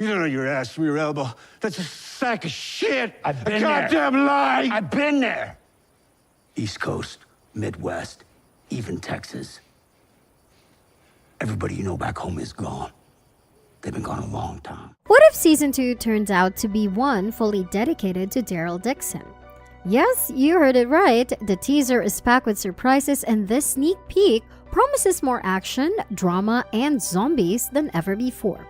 You don't know your ass from your elbow. That's a sack of shit. I've been a there. goddamn lie. I've been there. East Coast, Midwest, even Texas. Everybody you know back home is gone. They've been gone a long time. What if season 2 turns out to be one fully dedicated to Daryl Dixon? Yes, you heard it right. The teaser is packed with surprises, and this sneak peek promises more action, drama, and zombies than ever before.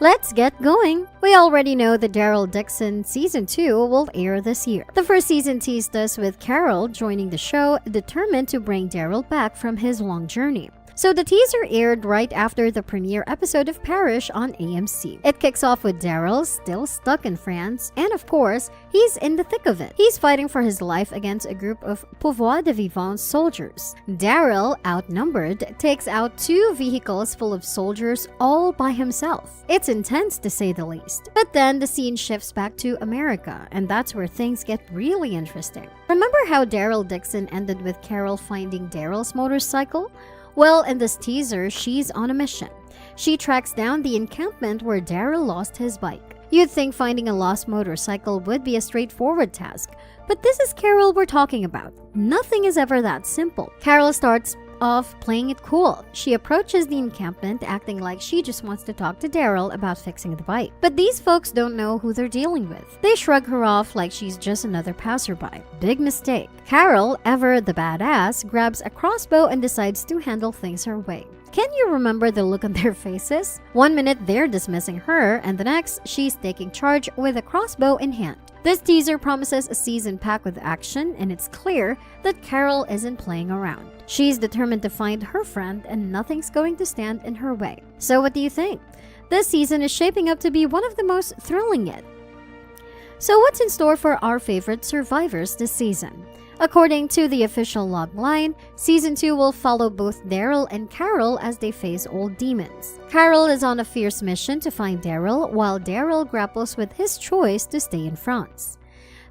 Let's get going! We already know that Daryl Dixon Season 2 will air this year. The first season teased us with Carol joining the show, determined to bring Daryl back from his long journey. So the teaser aired right after the premiere episode of Parish on AMC. It kicks off with Daryl still stuck in France, and of course, he's in the thick of it. He's fighting for his life against a group of Pouvoir de Vivant soldiers. Daryl, outnumbered, takes out 2 vehicles full of soldiers all by himself. It's intense to say the least. But then the scene shifts back to America, and that's where things get really interesting. Remember how Daryl Dixon ended with Carol finding Daryl's motorcycle? Well, in this teaser, she's on a mission. She tracks down the encampment where Daryl lost his bike. You'd think finding a lost motorcycle would be a straightforward task, but this is Carol we're talking about. Nothing is ever that simple. Carol starts off playing it cool. She approaches the encampment acting like she just wants to talk to Daryl about fixing the bike. But these folks don't know who they're dealing with. They shrug her off like she's just another passerby. Big mistake. Carol, ever the badass, grabs a crossbow and decides to handle things her way. Can you remember the look on their faces? One minute they're dismissing her, and the next she's taking charge with a crossbow in hand. This teaser promises a season packed with action, and it's clear that Carol isn't playing around. She's determined to find her friend, and nothing's going to stand in her way. So what do you think? This season is shaping up to be one of the most thrilling yet. So what's in store for our favorite survivors this season? According to the official logline, Season 2 will follow both Daryl and Carol as they face old demons. Carol is on a fierce mission to find Daryl, while Daryl grapples with his choice to stay in France.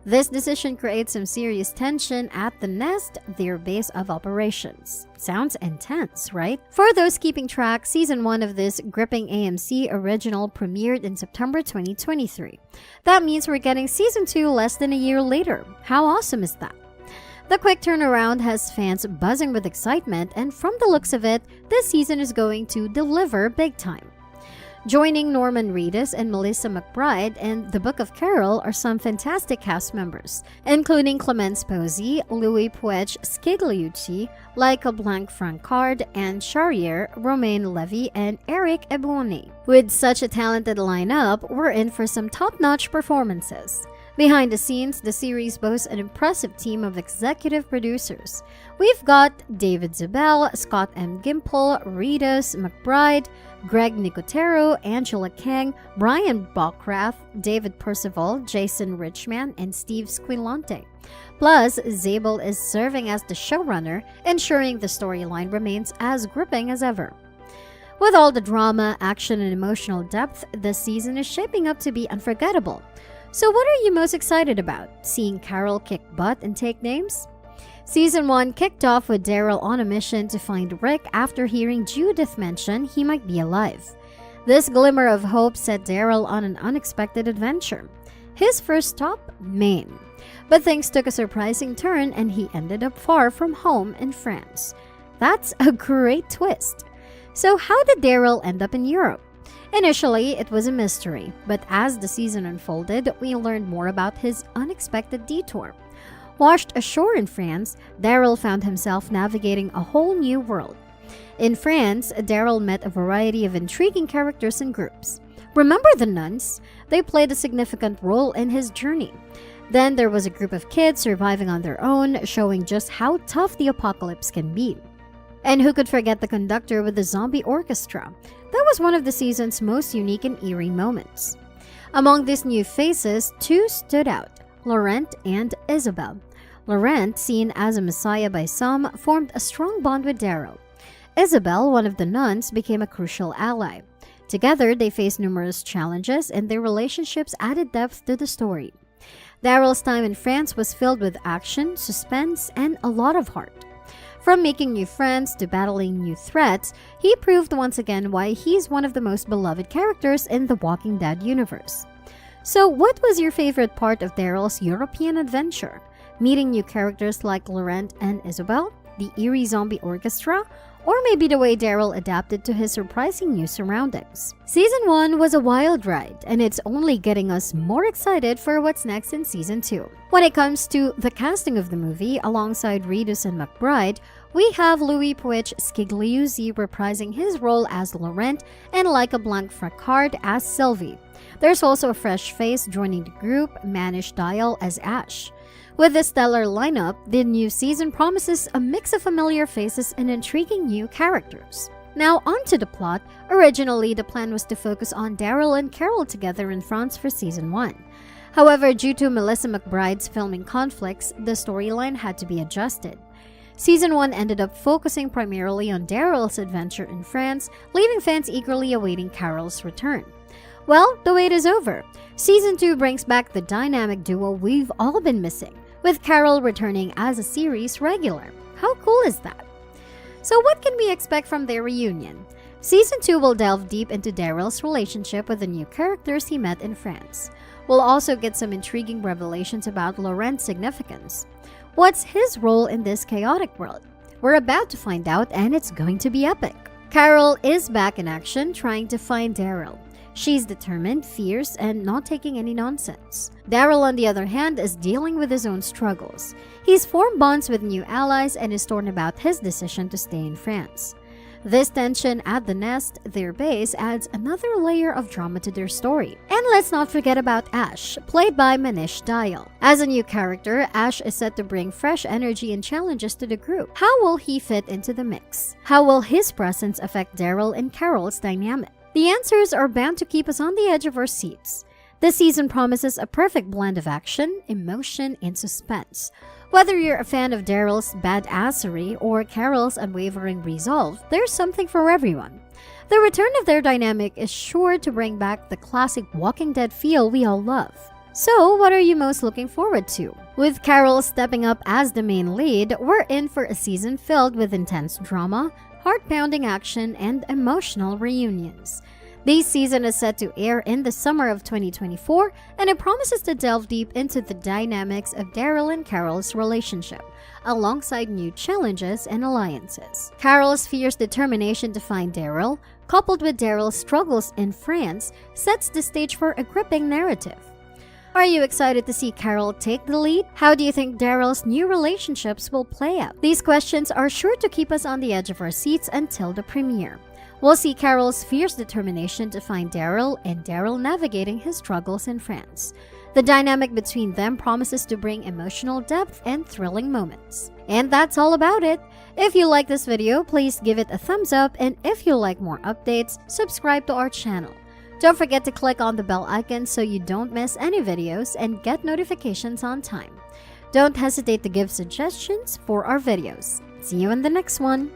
This decision creates some serious tension at the Nest, their base of operations. Sounds intense, right? For those keeping track, Season 1 of this gripping AMC original premiered in September 2023. That means we're getting Season 2 less than a year later. How awesome is that? The quick turnaround has fans buzzing with excitement, and from the looks of it, this season is going to deliver big time. Joining Norman Reedus and Melissa McBride in The Book of Carol are some fantastic cast members, including Clemence Posey, Louis Puech Scagliucci, Laika Blanc-Francard, Anne Charrier, Romain Levy, and Eric Ebouani. With such a talented lineup, we're in for some top-notch performances. Behind the scenes, the series boasts an impressive team of executive producers. We've got David Zibel, Scott M. Gimple, Reedus, McBride, Greg Nicotero, Angela Kang, Brian Bockrath, David Percival, Jason Richman, and Steve Squilante. Plus, Zabel is serving as the showrunner, ensuring the storyline remains as gripping as ever. With all the drama, action, and emotional depth, this season is shaping up to be unforgettable. So what are you most excited about? Seeing Carol kick butt and take names? Season 1 kicked off with Daryl on a mission to find Rick after hearing Judith mention he might be alive. This glimmer of hope set Daryl on an unexpected adventure. His first stop, Maine. But things took a surprising turn and he ended up far from home in France. That's a great twist. So how did Daryl end up in Europe? Initially, it was a mystery, but as the season unfolded, we learned more about his unexpected detour. Washed ashore in France, Daryl found himself navigating a whole new world. In France, Daryl met a variety of intriguing characters and groups. Remember the nuns? They played a significant role in his journey. Then there was a group of kids surviving on their own, showing just how tough the apocalypse can be. And who could forget the conductor with the zombie orchestra? That was one of the season's most unique and eerie moments. Among these new faces, 2 stood out, Laurent and Isabel. Laurent, seen as a messiah by some, formed a strong bond with Daryl. Isabel, one of the nuns, became a crucial ally. Together, they faced numerous challenges, and their relationships added depth to the story. Daryl's time in France was filled with action, suspense, and a lot of heart. From making new friends to battling new threats, he proved once again why he's one of the most beloved characters in the Walking Dead universe. So what was your favorite part of Daryl's European adventure? Meeting new characters like Laurent and Isabel, the eerie zombie orchestra, or maybe the way Daryl adapted to his surprising new surroundings? Season 1 was a wild ride, and it's only getting us more excited for what's next in Season 2. When it comes to the casting of the movie, alongside Reedus and McBride, we have Louis Puig Scigliuzzi reprising his role as Laurent and Laika Blanc-Fracard as Sylvie. There's also a fresh face joining the group, Manish Dayal as Ash. With this stellar lineup, the new season promises a mix of familiar faces and intriguing new characters. Now onto the plot. Originally, the plan was to focus on Daryl and Carol together in France for Season 1. However, due to Melissa McBride's filming conflicts, the storyline had to be adjusted. Season 1 ended up focusing primarily on Daryl's adventure in France, leaving fans eagerly awaiting Carol's return. Well, the wait is over. Season 2 brings back the dynamic duo we've all been missing, with Carol returning as a series regular. How cool is that? So what can we expect from their reunion? Season 2 will delve deep into Daryl's relationship with the new characters he met in France. We'll also get some intriguing revelations about Laurent's significance. What's his role in this chaotic world? We're about to find out, and it's going to be epic. Carol is back in action trying to find Daryl. She's determined, fierce, and not taking any nonsense. Daryl, on the other hand, is dealing with his own struggles. He's formed bonds with new allies and is torn about his decision to stay in France. This tension at the Nest, their base, adds another layer of drama to their story. And let's not forget about Ash, played by Manish Dayal. As a new character, Ash is set to bring fresh energy and challenges to the group. How will he fit into the mix? How will his presence affect Daryl and Carol's dynamic? The answers are bound to keep us on the edge of our seats. This season promises a perfect blend of action, emotion, and suspense. Whether you're a fan of Daryl's badassery or Carol's unwavering resolve, there's something for everyone. The return of their dynamic is sure to bring back the classic Walking Dead feel we all love. So, what are you most looking forward to? With Carol stepping up as the main lead, we're in for a season filled with intense drama, heart-pounding action, and emotional reunions. This season is set to air in the summer of 2024, and it promises to delve deep into the dynamics of Daryl and Carol's relationship, alongside new challenges and alliances. Carol's fierce determination to find Daryl, coupled with Daryl's struggles in France, sets the stage for a gripping narrative. Are you excited to see Carol take the lead? How do you think Daryl's new relationships will play out? These questions are sure to keep us on the edge of our seats until the premiere. We'll see Carol's fierce determination to find Daryl and Daryl navigating his struggles in France. The dynamic between them promises to bring emotional depth and thrilling moments. And that's all about it. If you like this video, please give it a thumbs up, and if you like more updates, subscribe to our channel. Don't forget to click on the bell icon so you don't miss any videos and get notifications on time. Don't hesitate to give suggestions for our videos. See you in the next one.